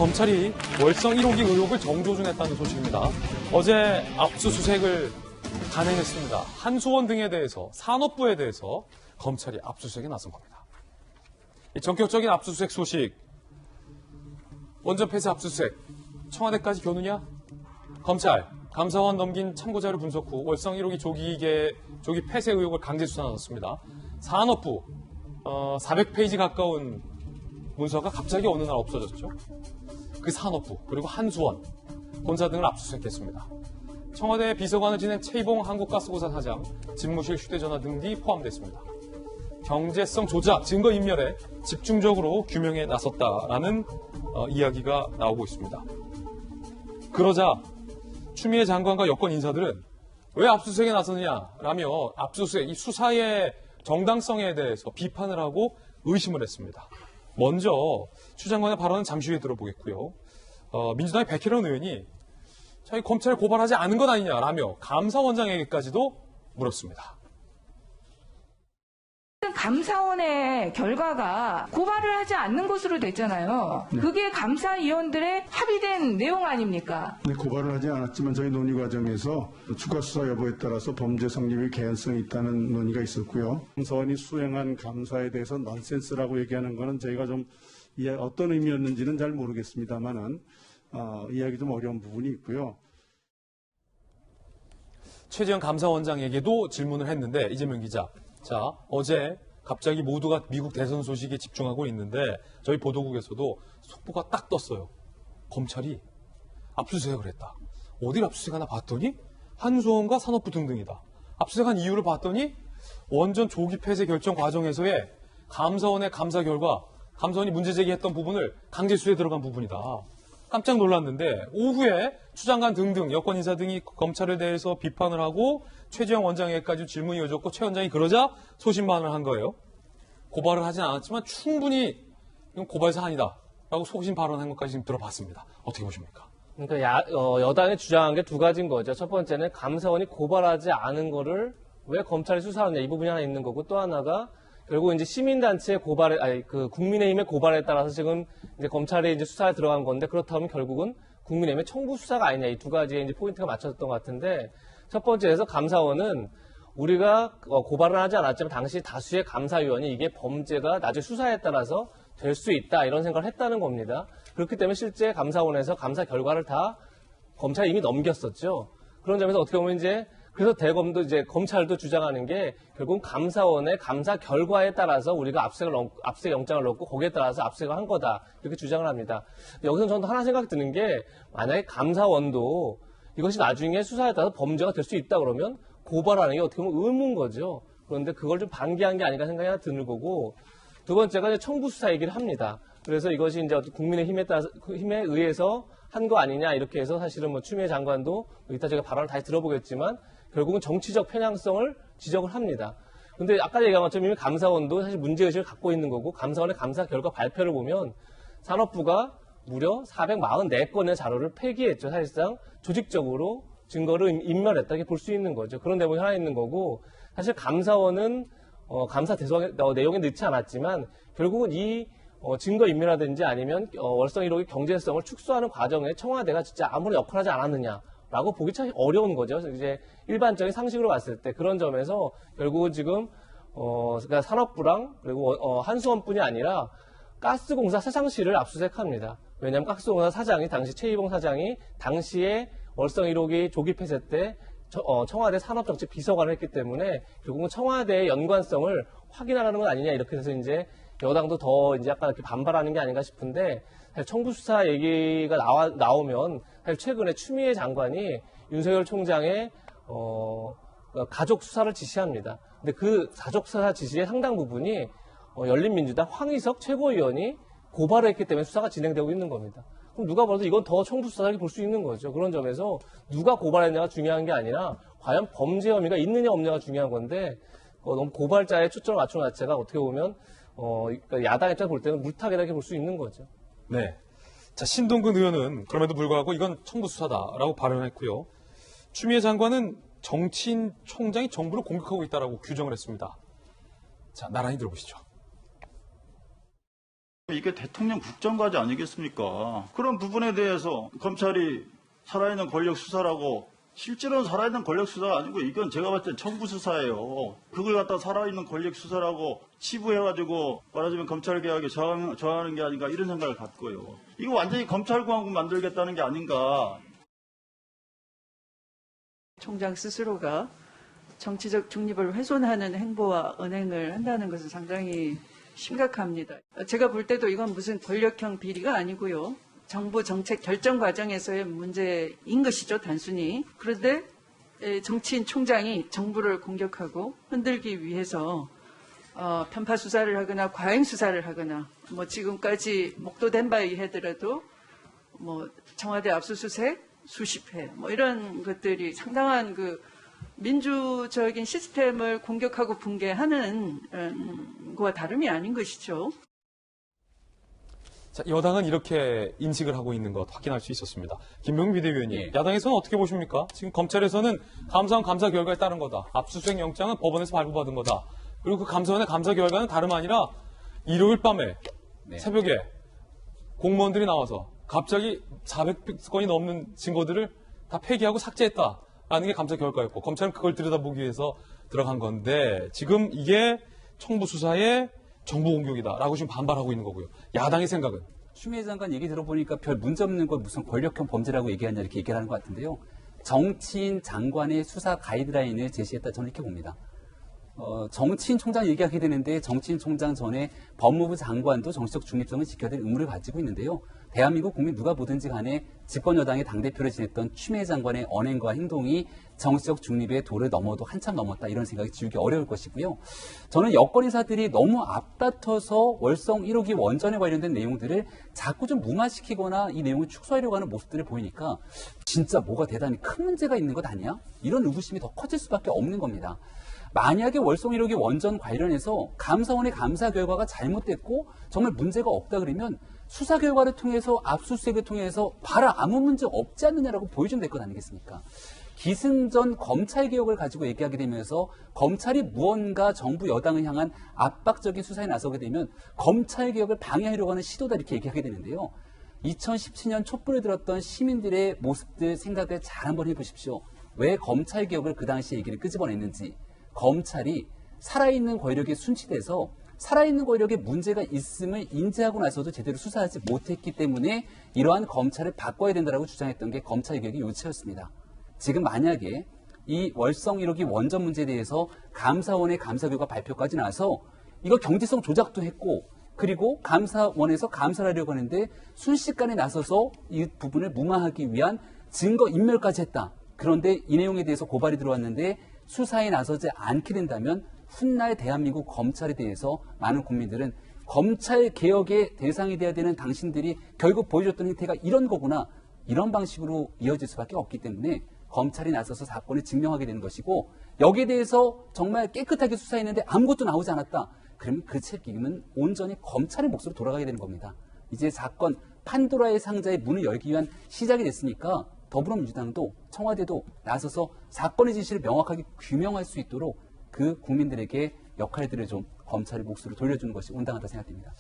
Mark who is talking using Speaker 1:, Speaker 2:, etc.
Speaker 1: 검찰이 월성 1호기 의혹을 정조준했다는 소식입니다. 어제 압수수색을 단행했습니다. 한수원 등에 대해서, 산업부에 대해서 검찰이 압수수색에 나선 겁니다. 이 전격적인 압수수색 소식, 원전 폐쇄 압수수색, 청와대까지 겨누냐? 검찰, 감사원 넘긴 참고자료 분석 후 월성 1호기 조기 폐쇄 의혹을 강제 수사 나섰습니다. 산업부, 400페이지 가까운 문서가 갑자기 어느 날 없어졌죠. 그 산업부, 그리고 한수원, 본사 등을 압수수색했습니다. 청와대 비서관을 지낸 최이봉 한국가스공사 사장, 집무실 휴대전화 등이 포함됐습니다. 경제성 조작, 증거인멸에 집중적으로 규명에 나섰다라는 이야기가 나오고 있습니다. 그러자 추미애 장관과 여권 인사들은 왜 압수수색에 나서느냐라며 압수수색, 이 수사의 정당성에 대해서 비판을 하고 의심을 했습니다. 먼저 추 장관의 발언은 잠시 후에 들어보겠고요. 민주당의 백혜련 의원이 저희 검찰을 고발하지 않은 것 아니냐라며 감사원장에게까지도 물었습니다.
Speaker 2: 감사원의 결과가 고발을 하지 않는 것으로 됐잖아요.
Speaker 3: 네.
Speaker 2: 그게 감사위원들의 합의된 내용 아닙니까?
Speaker 3: 네, 고발을 하지 않았지만 저희 논의 과정에서 추가 수사 여부에 따라서 범죄 성립의 개연성이 있다는 논의가 있었고요. 감사원이 수행한 감사에 대해서 넌센스라고 얘기하는 것은 저희가 좀 어떤 의미였는지는 잘 모르겠습니다만은 이해하기 좀 어려운 부분이 있고요.
Speaker 1: 최재형 감사원장에게도 질문을 했는데 이재명 기자, 자, 어제 갑자기 모두가 미국 대선 소식에 집중하고 있는데 저희 보도국에서도 속보가 딱 떴어요. 검찰이 압수수색을 했다. 어디를 압수수색하나 봤더니 한수원과 산업부 등등이다. 압수수색한 이유를 봤더니 원전 조기 폐쇄 결정 과정에서의 감사원의 감사 결과, 감사원이 문제 제기했던 부분을 강제 수사에 들어간 부분이다. 깜짝 놀랐는데 오후에 추 장관 등등 여권 인사 등이 검찰에 대해서 비판을 하고 최재형 원장에게까지 질문이 이어졌고 최 원장이 그러자 소신반응을 한 거예요. 고발을 하진 않았지만 충분히 이건 고발 사안이다 라고 소신 발언한 것까지 지금 들어봤습니다. 어떻게 보십니까?
Speaker 4: 그러니까 여당이 주장한 게 두 가지인 거죠. 첫 번째는 감사원이 고발하지 않은 거를 왜 검찰이 수사하느냐, 이 부분이 하나 있는 거고, 또 하나가 결국 이제 시민단체의 국민의힘의 고발에 따라서 지금 이제 검찰이 이제 수사에 들어간 건데, 그렇다면 결국은 국민의힘의 청부 수사가 아니냐, 이 두 가지에 이제 포인트가 맞춰졌던 것 같은데, 첫 번째에서 감사원은 우리가 고발을 하지 않았지만 당시 다수의 감사위원이 이게 범죄가 나중에 수사에 따라서 될 수 있다, 이런 생각을 했다는 겁니다. 그렇기 때문에 실제 감사원에서 감사 결과를 다 검찰에 이미 넘겼었죠. 그런 점에서 어떻게 보면 이제 그래서 대검도 이제 검찰도 주장하는 게 결국 감사원의 감사 결과에 따라서 우리가 압수수색 영장을 넣고 거기에 따라서 압수수색을 한 거다, 이렇게 주장을 합니다. 여기서 저는 하나 생각이 드는 게, 만약에 감사원도 이것이 나중에 수사에 따라서 범죄가 될 수 있다 그러면 고발하는 게 어떻게 보면 의무인 거죠. 그런데 그걸 좀 방기한 게 아닌가 생각이 하나 드는 거고, 두 번째가 이제 청부 수사 얘기를 합니다. 그래서 이것이 이제 국민의 힘에 의해서 한 거 아니냐, 이렇게 해서 사실은 뭐 추미애 장관도 이따 제가 발언을 다시 들어보겠지만 결국은 정치적 편향성을 지적을 합니다. 근데 아까 얘기한 것처럼 이미 감사원도 사실 문제의식을 갖고 있는 거고, 감사원의 감사 결과 발표를 보면 산업부가 무려 444건의 자료를 폐기했죠. 사실상 조직적으로 증거를 인멸했다, 이렇게 볼 수 있는 거죠. 그런 내용이 하나 있는 거고, 사실 감사원은 감사 내용에 넣지 않았지만 결국은 이 증거 인멸이라든지 아니면 월성 1호기 경제성을 축소하는 과정에 청와대가 진짜 아무런 역할을 하지 않았느냐라고 보기 참 어려운 거죠. 이제 일반적인 상식으로 봤을 때 그런 점에서 결국은 지금 그러니까 산업부랑 그리고 한수원뿐이 아니라 가스공사 사장실을 압수수색합니다. 왜냐하면 가스공사 사장이 당시 최이봉 사장이 당시에 월성 1호기 조기 폐쇄 때 청와대 산업정책 비서관을 했기 때문에 결국은 청와대의 연관성을 확인하라는 건 아니냐, 이렇게 해서 이제 여당도 더 이제 약간 이렇게 반발하는 게 아닌가 싶은데, 사실 청부 수사 얘기가 나오면 사실 최근에 추미애 장관이 윤석열 총장의 가족 수사를 지시합니다. 근데 그 가족 수사 지시의 상당 부분이 열린민주당 황희석 최고위원이 고발을 했기 때문에 수사가 진행되고 있는 겁니다. 그럼 누가 봐도 이건 더 청부 수사라고 볼 수 있는 거죠. 그런 점에서 누가 고발했냐가 중요한 게 아니라 과연 범죄 혐의가 있느냐 없느냐가 중요한 건데, 너무 고발자의 초점을 맞추는 자체가 어떻게 보면 그러니까 야당 입장에서 볼 때는 물타기라고 볼 수 있는 거죠.
Speaker 1: 네. 자, 신동근 의원은 그럼에도 불구하고 이건 청부 수사다라고 발언했고요. 추미애 장관은 정치인 총장이 정부를 공격하고 있다라고 규정을 했습니다. 자, 나란히 들어보시죠.
Speaker 5: 이게 대통령 국정과제 아니겠습니까? 그런 부분에 대해서 검찰이 살아있는 권력 수사라고 실제로는 살아있는 권력 수사가 아니고 이건 제가 봤을 때 청부 수사예요. 그걸 갖다 살아있는 권력 수사라고 치부해가지고 말하자면 검찰개혁에 저항하는 게 아닌가 이런 생각을 갖고요. 이거 완전히 검찰공화국 만들겠다는 게 아닌가.
Speaker 6: 총장 스스로가 정치적 중립을 훼손하는 행보와 언행을 한다는 것은 상당히 심각합니다. 제가 볼 때도 이건 무슨 권력형 비리가 아니고요. 정부 정책 결정 과정에서의 문제인 것이죠, 단순히. 그런데 정치인 총장이 정부를 공격하고 흔들기 위해서 편파 수사를 하거나 과잉 수사를 하거나 뭐 지금까지 목도된 바에 의하더라도 뭐 청와대 압수수색 수십 회 뭐 이런 것들이 상당한 그 민주적인 시스템을 공격하고 붕괴하는 거와 다름이 아닌 것이죠.
Speaker 1: 자, 여당은 이렇게 인식을 하고 있는 것 확인할 수 있었습니다. 김병민 비대위원님,
Speaker 7: 예.
Speaker 1: 야당에서는 어떻게 보십니까? 지금 검찰에서는 감사원 감사 결과에 따른 거다. 압수수색 영장은 법원에서 발부받은 거다. 그리고 그 감사원의 감사 결과는 다름 아니라 일요일 밤에
Speaker 7: 네.
Speaker 1: 새벽에 공무원들이 나와서 갑자기 400건이 넘는 증거들을 다 폐기하고 삭제했다라는 게 감사 결과였고 검찰은 그걸 들여다보기 위해서 들어간 건데 지금 이게 청부 수사의 정부 공격이다라고 지금 반발하고 있는 거고요. 야당의 생각은?
Speaker 7: 추미애 장관 얘기 들어보니까 별 문제 없는 거 무슨 권력형 범죄라고 얘기하냐 이렇게 얘기를 하는 것 같은데요. 정치인 장관의 수사 가이드라인을 제시했다 저는 이렇게 봅니다. 정치인 총장 얘기하게 되는데 정치인 총장 전에 법무부 장관도 정치적 중립성을 지켜야 될 의무를 가지고 있는데요. 대한민국 국민 누가 보든지 간에 집권 여당의 당대표를 지냈던 추미애 장관의 언행과 행동이 정치적 중립의 도를 넘어도 한참 넘었다 이런 생각이 지우기 어려울 것이고요. 저는 여권 인사들이 너무 앞다퉈서 월성 1호기 원전에 관련된 내용들을 자꾸 좀 무마시키거나 이 내용을 축소하려고 하는 모습들을 보이니까 진짜 뭐가 대단히 큰 문제가 있는 것 아니야? 이런 의구심이 더 커질 수밖에 없는 겁니다. 만약에 월성 1호기 원전 관련해서 감사원의 감사 결과가 잘못됐고 정말 문제가 없다 그러면 수사 결과를 통해서 압수수색을 통해서 봐라 아무 문제 없지 않느냐라고 보여주면 될 것 아니겠습니까? 기승전 검찰개혁을 가지고 얘기하게 되면서 검찰이 무언가 정부 여당을 향한 압박적인 수사에 나서게 되면 검찰개혁을 방해하려고 하는 시도다 이렇게 얘기하게 되는데요. 2017년 촛불을 들었던 시민들의 모습들 생각을 잘 한번 해보십시오. 왜 검찰개혁을 그 당시 얘기를 끄집어냈는지. 검찰이 살아있는 권력에 순치돼서 살아있는 권력에 문제가 있음을 인지하고 나서도 제대로 수사하지 못했기 때문에 이러한 검찰을 바꿔야 된다고 주장했던 게 검찰개혁의 요체였습니다. 지금 만약에 이 월성 1호기 원전 문제에 대해서 감사원의 감사 결과 발표까지 나서 이거 경제성 조작도 했고 그리고 감사원에서 감사를 하려고 하는데 순식간에 나서서 이 부분을 무마하기 위한 증거 인멸까지 했다. 그런데 이 내용에 대해서 고발이 들어왔는데 수사에 나서지 않게 된다면 훗날 대한민국 검찰에 대해서 많은 국민들은 검찰 개혁의 대상이 돼야 되는 당신들이 결국 보여줬던 행태가 이런 거구나. 이런 방식으로 이어질 수밖에 없기 때문에 검찰이 나서서 사건을 증명하게 되는 것이고 여기에 대해서 정말 깨끗하게 수사했는데 아무것도 나오지 않았다. 그러면 그 책임은 온전히 검찰의 몫으로 돌아가게 되는 겁니다. 이제 사건 판도라의 상자의 문을 열기 위한 시작이 됐으니까 더불어민주당도 청와대도 나서서 사건의 진실을 명확하게 규명할 수 있도록 그 국민들에게 역할들을 좀 검찰의 몫으로 돌려주는 것이 온당하다 생각됩니다.